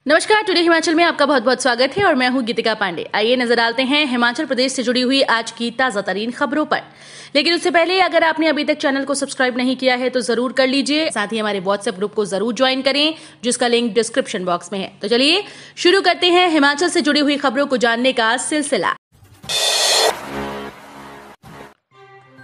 नमस्कार, टुडे हिमाचल में आपका बहुत बहुत स्वागत है और मैं हूं गीतिका पांडे। आइए नजर डालते हैं हिमाचल प्रदेश से जुड़ी हुई आज की ताजा तरीन खबरों पर। लेकिन उससे पहले अगर आपने अभी तक चैनल को सब्सक्राइब नहीं किया है तो जरूर कर लीजिए। साथ ही हमारे व्हाट्सएप ग्रुप को जरूर ज्वाइन करें, जिसका लिंक डिस्क्रिप्शन बॉक्स में है। तो चलिए शुरू करते हैं हिमाचल से जुड़ी हुई खबरों को जानने का सिलसिला।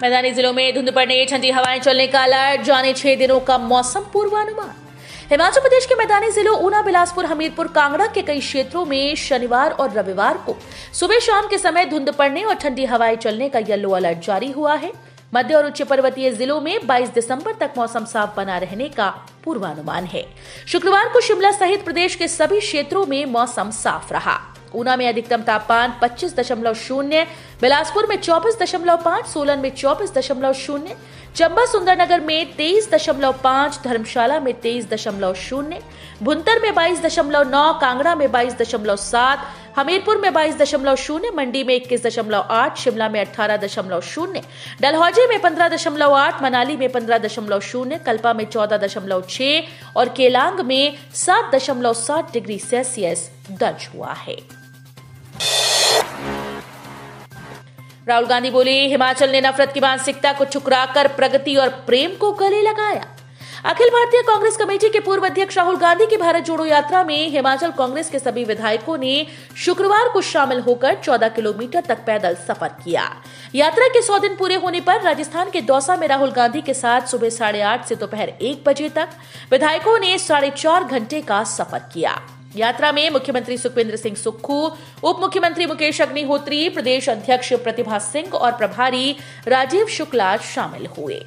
मैदानी जिलों में धुंध पड़ने, ठंडी हवाएं चलने का अलर्ट, जाने 6 दिनों का मौसम पूर्वानुमान। हिमाचल प्रदेश के मैदानी जिलों ऊना, बिलासपुर, हमीरपुर, कांगड़ा के कई क्षेत्रों में शनिवार और रविवार को सुबह शाम के समय धुंध पड़ने और ठंडी हवाएं चलने का येलो अलर्ट जारी हुआ है। मध्य और उच्च पर्वतीय जिलों में 22 दिसंबर तक मौसम साफ बना रहने का पूर्वानुमान है। शुक्रवार को शिमला सहित प्रदेश के सभी क्षेत्रों में मौसम साफ रहा। ऊना में अधिकतम तापमान 25.0, बिलासपुर में 24.5, सोलन में 24.0, चंबा सुंदरनगर में 23.5, धर्मशाला में 23.0, भुंतर में 22.9, कांगड़ा में 22.7, हमीरपुर में 22.0, मंडी में 21.8, शिमला में 18.0, डलहौजी में 15.8, मनाली में 15.0, कल्पा में 14.6 और केलांग में 7.7 डिग्री सेल्सियस दर्ज हुआ है। राहुल गांधी बोले, हिमाचल ने नफरत की मानसिकता को ठुकराकर प्रगति और प्रेम को गले लगाया। अखिल भारतीय कांग्रेस कमेटी के पूर्व अध्यक्ष राहुल गांधी की भारत जोड़ो यात्रा में हिमाचल कांग्रेस के सभी विधायकों ने शुक्रवार को शामिल होकर 14 किलोमीटर तक पैदल सफर किया। यात्रा के 100 दिन पूरे होने पर राजस्थान के दौसा में राहुल गांधी के साथ सुबह 8:30 से दोपहर 1 बजे तक विधायकों ने 4.5 घंटे का सफर किया। यात्रा में मुख्यमंत्री सुखविंदर सिंह सुक्खू, उप मुख्यमंत्री मुकेश अग्निहोत्री, प्रदेश अध्यक्ष प्रतिभा सिंह और प्रभारी राजीव शुक्ला शामिल हुए।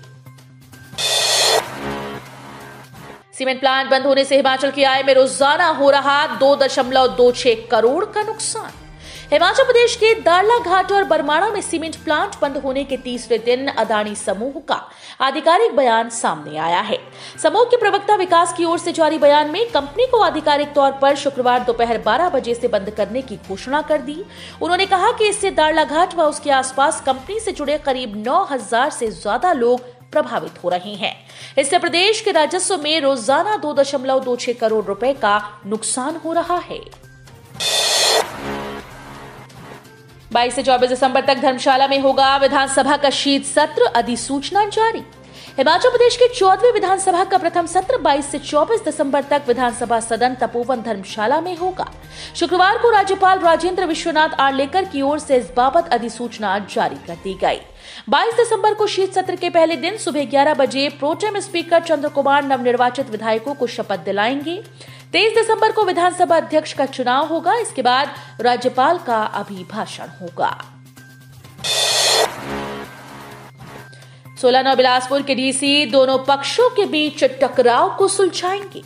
सीमेंट प्लांट बंद होने से हिमाचल की आय में रोजाना हो रहा 2.26 करोड़ का नुकसान। हिमाचल प्रदेश के दाड़लाघाट और बरमाणा में सीमेंट प्लांट बंद होने के तीसरे दिन अदानी समूह का आधिकारिक बयान सामने आया है। समूह के प्रवक्ता विकास की ओर से जारी बयान में कंपनी को आधिकारिक तौर पर शुक्रवार दोपहर 12 बजे से बंद करने की घोषणा कर दी। उन्होंने कहा कि इससे दाड़लाघाट व उसके आसपास कंपनी से जुड़े करीब 9,000 से ज्यादा लोग प्रभावित हो रहे हैं। इससे प्रदेश के राजस्व में रोजाना 2.26 करोड़ रुपए का नुकसान हो रहा है। 22 से 24 दिसंबर तक धर्मशाला में होगा विधानसभा का शीत सत्र, अधिसूचना जारी। हिमाचल प्रदेश के 14वीं विधानसभा का प्रथम सत्र 22 से 24 दिसंबर तक विधानसभा सदन तपोवन धर्मशाला में होगा। शुक्रवार को राज्यपाल राजेंद्र विश्वनाथ आर्लेकर की ओर से इस बाबत अधिसूचना जारी कर दी गई। 22 दिसंबर को शीत सत्र के पहले दिन सुबह 11 बजे प्रोटेम स्पीकर चंद्र कुमार नवनिर्वाचित विधायकों को शपथ दिलाएंगे। 23 दिसंबर को विधानसभा अध्यक्ष का चुनाव होगा। इसके बाद राज्यपाल का अभिभाषण होगा। सोलन और बिलासपुर के डीसी दोनों पक्षों के बीच टकराव को सुलझाएंगे।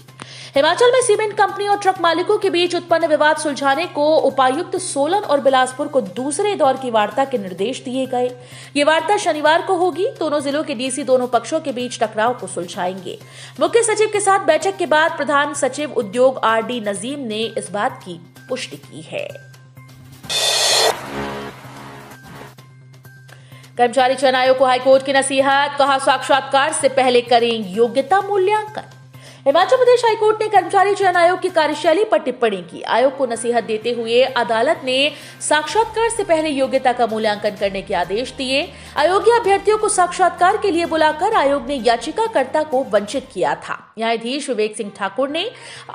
हिमाचल में सीमेंट कंपनी और ट्रक मालिकों के बीच उत्पन्न विवाद सुलझाने को उपायुक्त सोलन और बिलासपुर को दूसरे दौर की वार्ता के निर्देश दिए गए। ये वार्ता शनिवार को होगी। दोनों जिलों के डीसी दोनों पक्षों के बीच टकराव को सुलझाएंगे। मुख्य सचिव के साथ बैठक के बाद प्रधान सचिव उद्योग RD नजीम ने इस बात की पुष्टि की है। कर्मचारी चयन आयोग को हाईकोर्ट की नसीहत, कहा साक्षात्कार से पहले करें योग्यता मूल्यांकन। हिमाचल प्रदेश हाईकोर्ट ने कर्मचारी चयन आयोग की कार्यशैली पर टिप्पणी की। आयोग को नसीहत देते हुए अदालत ने साक्षात्कार से पहले योग्यता का मूल्यांकन करने के आदेश दिए। अयोग्य अभ्यर्थियों को साक्षात्कार के लिए बुलाकर आयोग ने याचिकाकर्ता को वंचित किया था। न्यायाधीश विवेक सिंह ठाकुर ने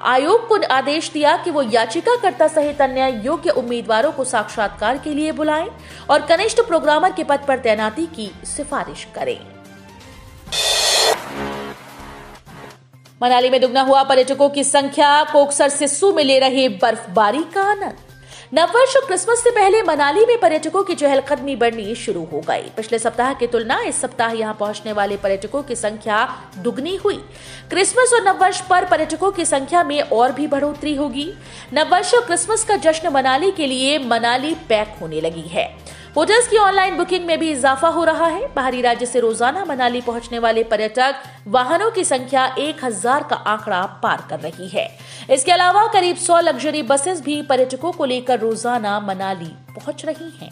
आयोग को आदेश दिया कि वो याचिकाकर्ता सहित अन्य योग्य उम्मीदवारों को साक्षात्कार के लिए बुलाएं और कनिष्ठ प्रोग्रामर के पद पर तैनाती की सिफारिश करें। मनाली में दुगना हुआ पर्यटकों की संख्या, कोकसर सिस्सू में ले रहे बर्फबारी का आनंद। नववर्ष और क्रिसमस से पहले मनाली में पर्यटकों की चहलकदमी बढ़नी शुरू हो गई। पिछले सप्ताह की तुलना इस सप्ताह यहां पहुंचने वाले पर्यटकों की संख्या दुगनी हुई। क्रिसमस और नववर्ष पर पर्यटकों की संख्या में और भी बढ़ोतरी होगी। नववर्ष और क्रिसमस का जश्न मनाली के लिए मनाली पैक होने लगी है। होटल्स की ऑनलाइन बुकिंग में भी इजाफा हो रहा है। बाहरी राज्य से रोजाना मनाली पहुंचने वाले पर्यटक वाहनों की संख्या 1000 का आंकड़ा पार कर रही है। इसके अलावा करीब 100 लग्जरी बसेस भी पर्यटकों को लेकर रोजाना मनाली पहुंच रही हैं।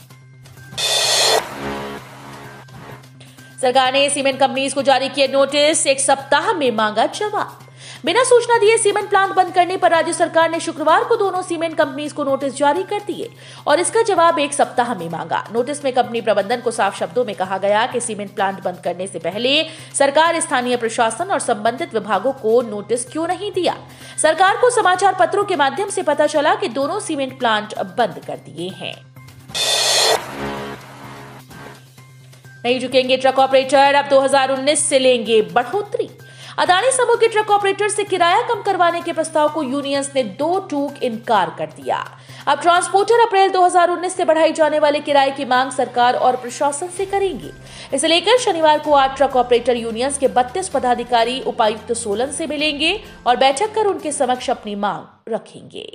सरकार ने सीमेंट कंपनीज को जारी किए नोटिस, 1 सप्ताह में मांगा जवाब। बिना सूचना दिए सीमेंट प्लांट बंद करने पर राज्य सरकार ने शुक्रवार को दोनों सीमेंट कंपनीज को नोटिस जारी कर दिए और इसका जवाब 1 सप्ताह में मांगा। नोटिस में कंपनी प्रबंधन को साफ शब्दों में कहा गया कि सीमेंट प्लांट बंद करने से पहले सरकार स्थानीय प्रशासन और संबंधित विभागों को नोटिस क्यों नहीं दिया। सरकार को समाचार पत्रों के माध्यम से पता चला कि दोनों सीमेंट प्लांट बंद कर दिए हैं। नहीं झुकेंगे ट्रक ऑपरेटर, अब 2019 से लेंगे बढ़ोतरी। अदानी समूह के ट्रक ऑपरेटर से किराया कम करवाने के प्रस्ताव को यूनियंस ने 2 टूक इनकार कर दिया। अब ट्रांसपोर्टर अप्रैल 2019 से बढ़ाई जाने वाले किराए की मांग सरकार और प्रशासन से करेंगे। इसे लेकर शनिवार को 8 ट्रक ऑपरेटर यूनियंस के 32 पदाधिकारी उपायुक्त सोलन से मिलेंगे और बैठक कर उनके समक्ष अपनी मांग रखेंगे।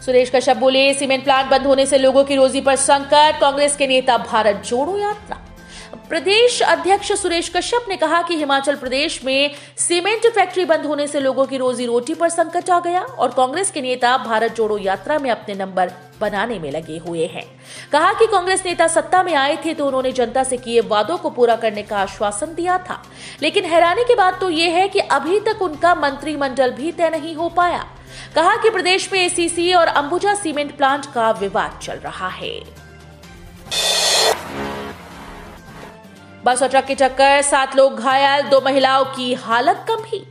सुरेश कश्यप बोले, सीमेंट प्लांट बंद होने से लोगों की रोजी पर संकट। कांग्रेस के नेता भारत जोड़ो यात्रा। प्रदेश अध्यक्ष सुरेश कश्यप ने कहा कि हिमाचल प्रदेश में सीमेंट फैक्ट्री बंद होने से लोगों की रोजी रोटी पर संकट आ गया और कांग्रेस के नेता भारत जोड़ो यात्रा में अपने नंबर बनाने में लगे हुए हैं। कहा कि कांग्रेस नेता सत्ता में आए थे तो उन्होंने जनता से किए वादों को पूरा करने का आश्वासन दिया था, लेकिन हैरानी की बात तो यह है कि अभी तक उनका मंत्रिमंडल भी तय नहीं हो पाया। कहा कि प्रदेश में एसीसी और अंबुजा सीमेंट प्लांट का विवाद चल रहा है। बस और ट्रक की टक्कर, 7 लोग घायल, 2 महिलाओं की हालत गंभीर।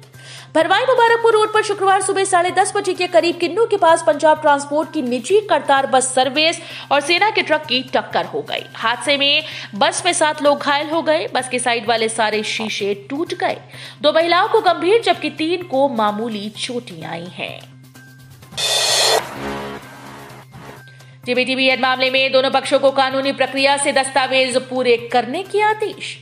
भरवाई मुबारकपुर रोड पर शुक्रवार सुबह 10:30 बजे के करीब किन्नू के पास पंजाब ट्रांसपोर्ट की निजी करतार बस सर्विस और सेना के ट्रक की टक्कर हो गई। हादसे में बस में 7 लोग घायल हो गए। बस के साइड वाले सारे शीशे टूट गए। 2 महिलाओं को गंभीर जबकि 3 को मामूली चोटें आई हैं। जेबीटीबीएड मामले में दोनों पक्षों को कानूनी प्रक्रिया से दस्तावेज पूरे करने के आदेश।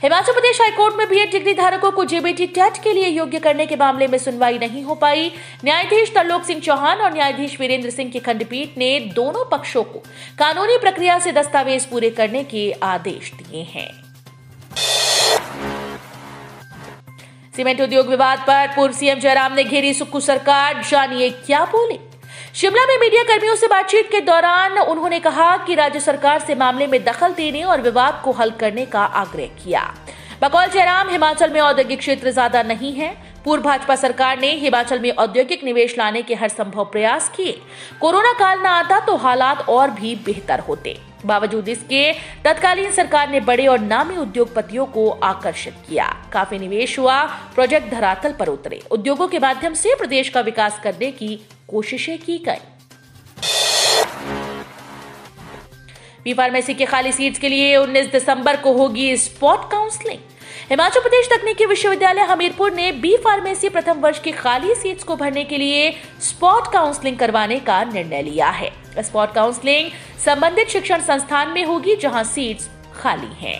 हिमाचल प्रदेश हाईकोर्ट में बीएड डिग्री धारकों को जेबीटी टेट के लिए योग्य करने के मामले में सुनवाई नहीं हो पाई। न्यायाधीश तरलोक सिंह चौहान और न्यायाधीश वीरेंद्र सिंह की खंडपीठ ने दोनों पक्षों को कानूनी प्रक्रिया से दस्तावेज पूरे करने के आदेश दिए हैं। सीमेंट उद्योग विवाद पर पूर्व सीएम जयराम ने घेरी सुक्खू सरकार, जानिए क्या बोले। शिमला में मीडिया कर्मियों से बातचीत के दौरान उन्होंने कहा कि राज्य सरकार से मामले में दखल देने और विवाद को हल करने का आग्रह किया। बकौल जयराम, हिमाचल में औद्योगिक क्षेत्र ज्यादा नहीं है। पूर्व भाजपा सरकार ने हिमाचल में औद्योगिक निवेश लाने के हर संभव प्रयास किए। कोरोना काल न आता तो हालात और भी बेहतर होते। बावजूद इसके तत्कालीन सरकार ने बड़े और नामी उद्योगपतियों को आकर्षित किया। काफी निवेश हुआ, प्रोजेक्ट धरातल पर उतरे। उद्योगों के माध्यम से प्रदेश का विकास करने की कोशिशें की गई। बी फार्मेसी के खाली सीट्स के लिए 19 दिसंबर को होगी स्पॉट काउंसलिंग। हिमाचल प्रदेश तकनीकी विश्वविद्यालय हमीरपुर ने बी फार्मेसी प्रथम वर्ष की खाली सीट्स को भरने के लिए स्पॉट काउंसलिंग करवाने का निर्णय लिया है। स्पॉट काउंसलिंग संबंधित शिक्षण संस्थान में होगी जहां सीट्स खाली हैं।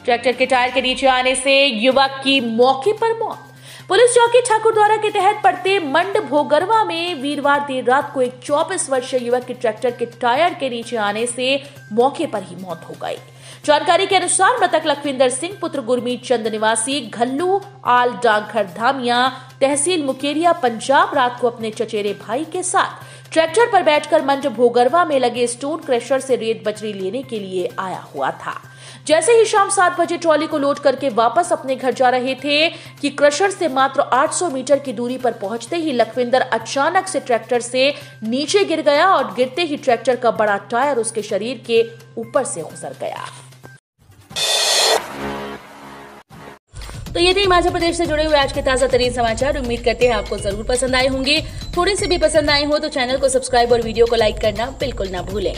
ट्रैक्टर के टायर के नीचे आने से युवक की मौके पर मौत। पुलिस चौकी ठाकुरद्वारा के तहत पड़ते मंड भोगरवा में वीरवार देर रात को एक 24 वर्षीय युवक की ट्रैक्टर के टायर के नीचे आने से मौके पर ही मौत हो गई। जानकारी के अनुसार मृतक लखविंदर सिंह पुत्र गुरमीत चंद निवासी घल्लू आल डाकघर धामिया तहसील मुकेरिया पंजाब रात को अपने चचेरे भाई के साथ ट्रैक्टर पर बैठकर मंड भोगरवा में लगे स्टोन क्रशर से रेत बजरी लेने के लिए आया हुआ था। जैसे ही शाम 7 बजे ट्रॉली को लोड करके वापस अपने घर जा रहे थे कि क्रशर से मात्र 800 मीटर की दूरी पर पहुंचते ही लखविंदर अचानक से ट्रैक्टर से नीचे गिर गया और गिरते ही ट्रैक्टर का बड़ा टायर उसके शरीर के ऊपर से गुजर गया। तो ये थे हिमाचल प्रदेश से जुड़े हुए आज के ताजा तरीन समाचार। उम्मीद करते हैं आपको जरूर पसंद आए होंगे। थोड़े से भी पसंद आए हो तो चैनल को सब्सक्राइब और वीडियो को लाइक करना बिल्कुल ना भूलें।